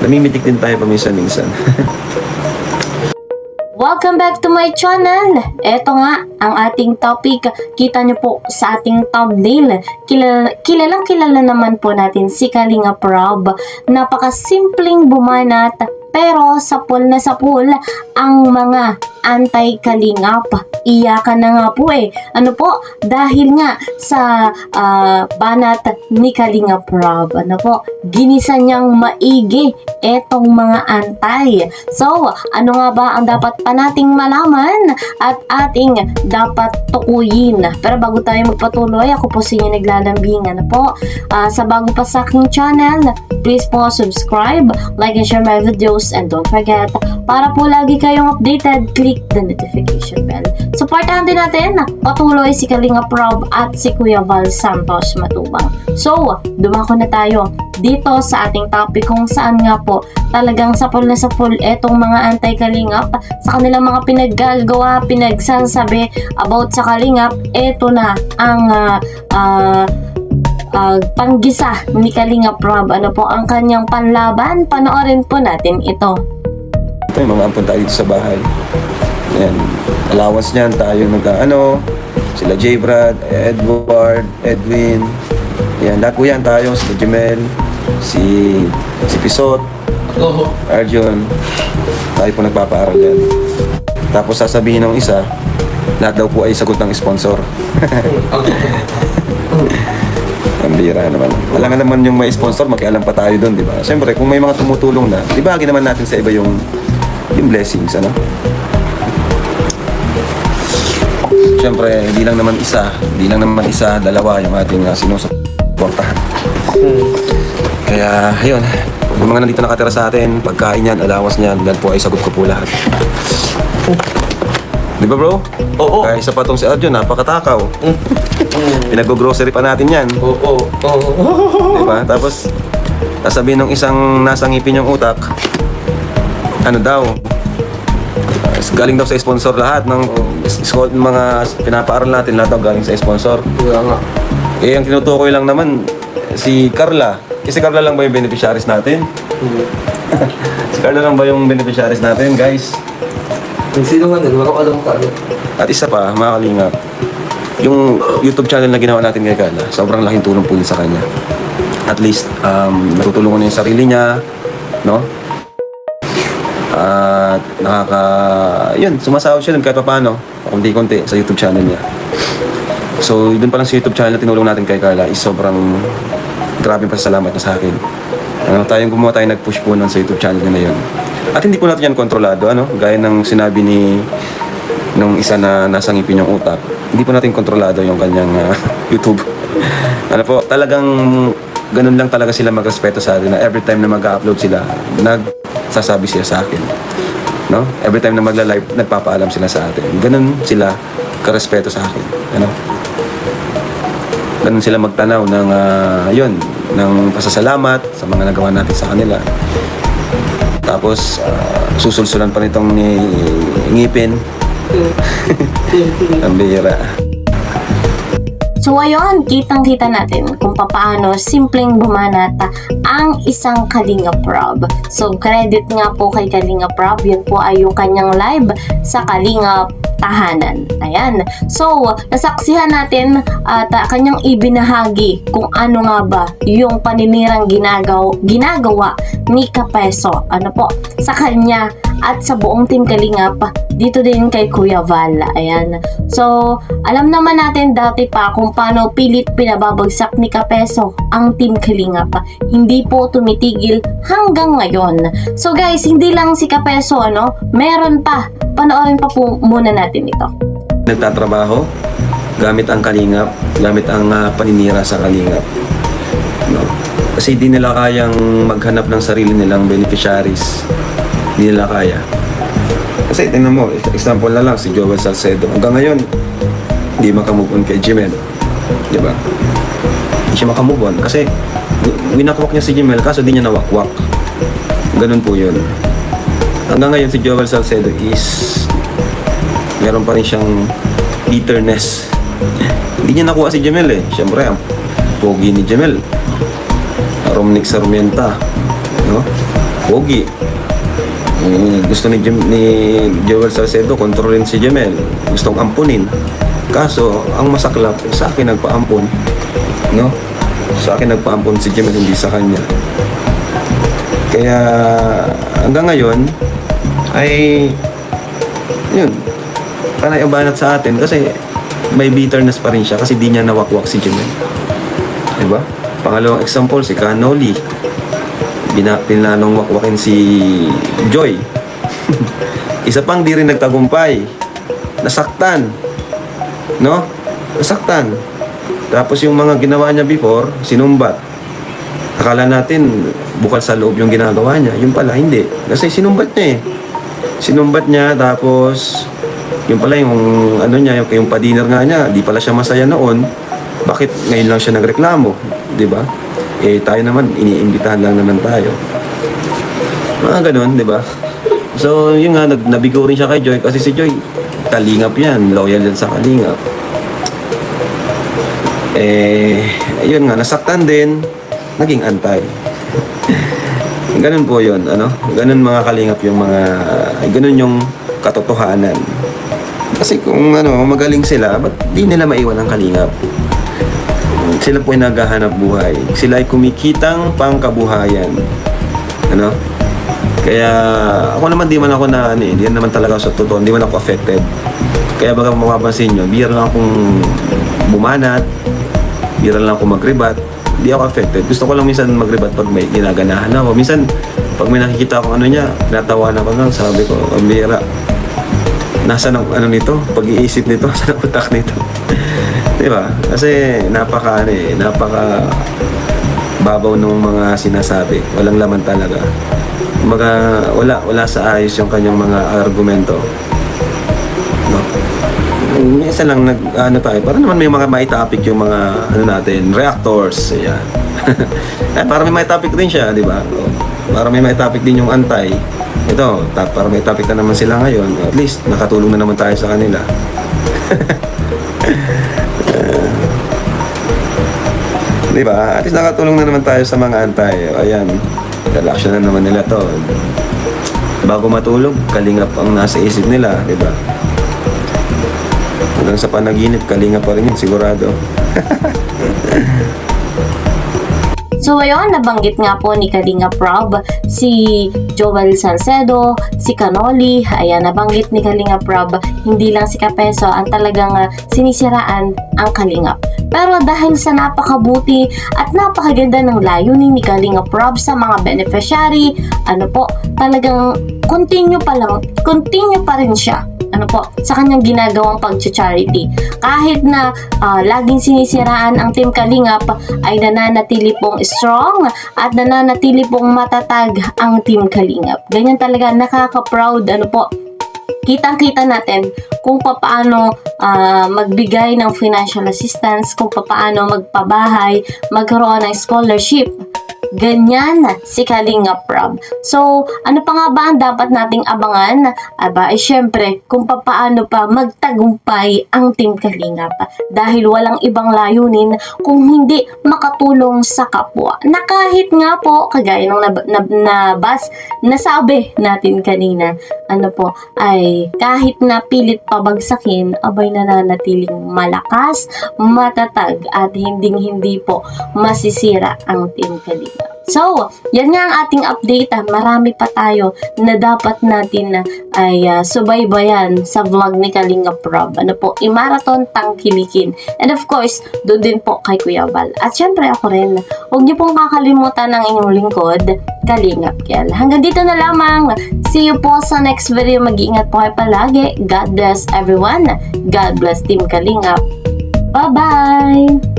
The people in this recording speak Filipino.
namimitik din tayo paminsan-minsan. Welcome back to my channel! Ito nga ang ating topic. Kita nyo po sa ating thumbnail. Kilalang kilala naman po natin si Kalinga Prab. Napakasimpleng bumanat pero sapul na sapul ang mga anti-kalingap. Iyakan na nga po eh. Ano po? Dahil nga sa banat ni Kalinga Prab. Ano po? Ginisa niyang maigi etong mga antay. So, ano nga ba ang dapat pa nating malaman at ating dapat tukuyin? Pero bago tayo magpatuloy, ako po sa inyo naglalambing. Ano po? Sa bago pa sa aking channel, please po subscribe, like and share my videos, and don't forget, para po lagi kayong updated, click the notification bell. Supportahan din natin patuloy si Kalinga Prab at si Kuya Val Santos Matubang. So, dumako na tayo dito sa ating topic kung saan nga po talagang sapul na sapul etong mga anti-kalingap sa kanilang mga pinaggagawa, pinagsasabi about sa kalingap. Eto na ang panggisa ni Kalinga Prab. Ano po ang kanyang panlaban? Panoorin po natin ito. Ito yung mga ampun tayo dito sa bahay. Yan, allowance niyan tayo sila J. Brad, Edward, Edwin. Yan, lahat po yan tayo, si Jemel, si Pisot, Arjun. Tayo po nagpapaaral yan. Tapos sasabihin ng isa, lahat daw po ay sagot ng sponsor. Ang bira naman. Alam nga naman yung may sponsor, makialam pa tayo doon, di ba? Siyempre, kung may mga tumutulong na, ibahagi naman natin sa iba yung blessings, ano? Siyempre, hindi lang naman isa, dalawa yung ating sinusuportahan. Kaya, ayun, yung mga nandito nakatira sa atin, pagkain yan, allowance niyan, dahil po ay sagot ko po lahat. Di ba, bro? Oo. Kaya isa pa tong si Arjun, napakatakaw. Pinag-grocery pa natin yan. Oo. Di ba? Tapos, sasabihin ng isang nasa ngipin yung utak, ano daw, galing daw sa sponsor lahat ng mga pinapaaral natin, lahat daw galing sa sponsor. Kaya nga. Eh, ang tinutukoy lang naman, si Carla. Si Carla lang ba yung beneficiaries natin? Si Carla lang ba yung beneficiaries natin, guys? Sino nga nun? Wala ko alam ka. At isa pa, mga kalingap, yung YouTube channel na ginawa natin kay Carla, sobrang laking tulong po yun sa kanya. At least, natutulungan niya yung sarili niya, no? At yun, sumasahod siya dun kahit pa paano, konti-konti sa YouTube channel niya. So, dun pa lang sa YouTube channel na tinulong natin kay Carla is sobrang grabing pasasalamat na sa akin. Tayong gumawa tayo, nag-push po nun sa YouTube channel niya na yun. At hindi po natin yan kontrolado, gaya ng sinabi nung isa na nasa ngipin yung utak, hindi po natin kontrolado yung kanyang YouTube. Talagang ganun lang talaga sila magrespeto sa atin na every time na mag-upload sila, nagsasabi sila sa akin. No? Every time na magla-live, nagpapaalam sila sa atin. Ganun sila karespeto sa akin. Ganun sila magtanaw ng ng pasasalamat sa mga nagawa natin sa kanila. Tapos susulsulan pa nitong ngipin. Ang bihira. So ayun, kitang-kita natin kung paano simpleng bumanata ang isang Kalinga Prab. So credit nga po kay Kalinga Prab, yun po ay yung kanyang live sa Kalinga Tahanan. Ayan. So, nasaksihan natin at kanyang ibinahagi kung ano nga ba yung paninirang ginagawa ni Kapeso. Ano po? Sa kanya at sa buong Team Kalingap, dito din kay Kuya Val. Ayan. So, alam naman natin dati pa kung paano pilit pinababagsak ni Kapeso ang Team Kalingap. Hindi po tumitigil hanggang ngayon. So guys, hindi lang si Kapeso, meron pa. Panoorin pa po muna natin ito. Nagtatrabaho gamit ang kalingap, gamit ang paninira sa kalingap. Kasi di nila kayang maghanap ng sarili nilang beneficiaries. Di nila kaya. Kasi tingnan mo, example na lang, si Joel Salcedo. Hanggang ngayon, hindi makamove on kay Jemel. Di ba? Hindi siya makamove on kasi winakwak niya si Jemel kaso di niya nawakwak. Ganun po yun. Hanggang ngayon si Joel Salcedo is meron pa rin siyang bitterness. Hindi niya nakuha si Jemel eh. Siyempre, ang pogi ni Jemel. Romnick Sarmienta. No? Pogi. Gusto ni Joel Salcedo kontrolin si Jemel. Gustong ampunin. Kaso, ang masaklap, sa akin nagpaampon. No? Sa akin nagpaampon si Jemel, hindi sa kanya. Kaya, hanggang ngayon, ay, yun, panay ang banat sa atin kasi may bitterness pa rin siya kasi di niya nawakwak si Jemel. Diba? Pangalawang example, si Canoli. Pinanong wakwakin si Joy. Isa pang di rin nagtagumpay. Nasaktan. No? Nasaktan. Tapos yung mga ginawa niya before, sinumbat. Akala natin bukal sa loob yung ginagawa niya. Yung pala, hindi. Kasi sinumbat niya eh. Sinumbat niya, tapos yung pala yung ano niya, yung pa-dinner nga niya, di pala siya masaya noon. Bakit ngayon lang siya nagreklamo? Di ba? Eh, tayo naman, iniimbitahan lang naman tayo. Mga ganun, di ba? So, yun nga, nabigo rin siya kay Joy kasi si Joy, kalingap yan, loyal yan sa kalingap. Eh, yun nga, nasaktan din, naging antay. Ganun po yun, ano? Ganun mga kalingap yung mga, ganun yung katotohanan. Kasi kung ano, magaling sila, ba't di nila maiwan ang kalingap? Sila po ay naghahanap buhay. Sila ay kumikitang pangkabuhayan. Ano? Kaya ako naman di man ako na ano eh, di naman talaga sa totoo, di man ako affected. Kaya baka mapapansin nyo, bihira lang akong bumanat, bihira lang akong magribat, di ako affected. Gusto ko lang minsan magribat pag may ginaganahan ako. Minsan, pag may nakikita akong ano niya, tinatawanan ko lang, sabi ko, ang bihira. Nasaan ang ano nito? Pag-iisip nito, saan ang utak nito? Diba? Kasi napaka babaw ng mga sinasabi. Walang laman talaga. Wala sa ayos yung kanyang mga argumento. No? Isa lang tayo. Para naman may mga topic yung mga natin, reactors. Ayan. Para may topic din siya, di ba? Para may topic din yung antay. Ito, para may topic na naman sila ngayon. At least, nakatulong na naman tayo sa kanila. Diba? At least nakatulong na naman tayo sa mga antay. Ayan, relax na naman nila to. Bago matulog, kalingap ang nasa isip nila, diba? Hanggang sa panaginip, kalingap pa rin yun, sigurado. So ayun, nabanggit nga po ni Kalingap Rob si Joel Salcedo, si Canoli. Ayan, nabanggit ni Kalingap Rob, hindi lang si Kapeso ang talagang sinisiraan ang Kalingap. Pero dahil sa napakabuti at napakaganda ng layunin ni Kalingap Rob sa mga beneficiary, talagang continue pa rin siya sa kanyang ginagawang pag-charity. Kahit na laging sinisiraan ang Team Kalingap, ay nananatili pong strong at nananatili pong matatag ang Team Kalingap. Ganyan talaga, nakaka-proud, kitang-kita natin kung paano magbigay ng financial assistance, kung paano magpabahay, magkaroon ng scholarship. Ganyan si Kalingap Rob. So, ano pa nga ba ang dapat nating abangan? Syempre, kung paano pa magtagumpay ang Team Kalingap. Dahil walang ibang layunin kung hindi makatulong sa kapwa. Na kahit nga po, kagaya ng nasabi natin kanina, ay kahit na pilit pabagsakin, nananatiling malakas, matatag, at hindi po masisira ang Team Kalingap. So, yan nga ang ating update. Marami pa tayo na dapat natin ay subaybayan sa vlog ni Kalingap Rob. I-marathon, tangkilikin. And of course, doon din po kay Kuya Val. At syempre ako rin, huwag niyo pong kakalimutan ng inyong lingkod, Kalingap Kiel. Hanggang dito na lamang. See you po sa next video. Mag-iingat po kayo palagi. God bless everyone. God bless Team Kalingap. Bye-bye!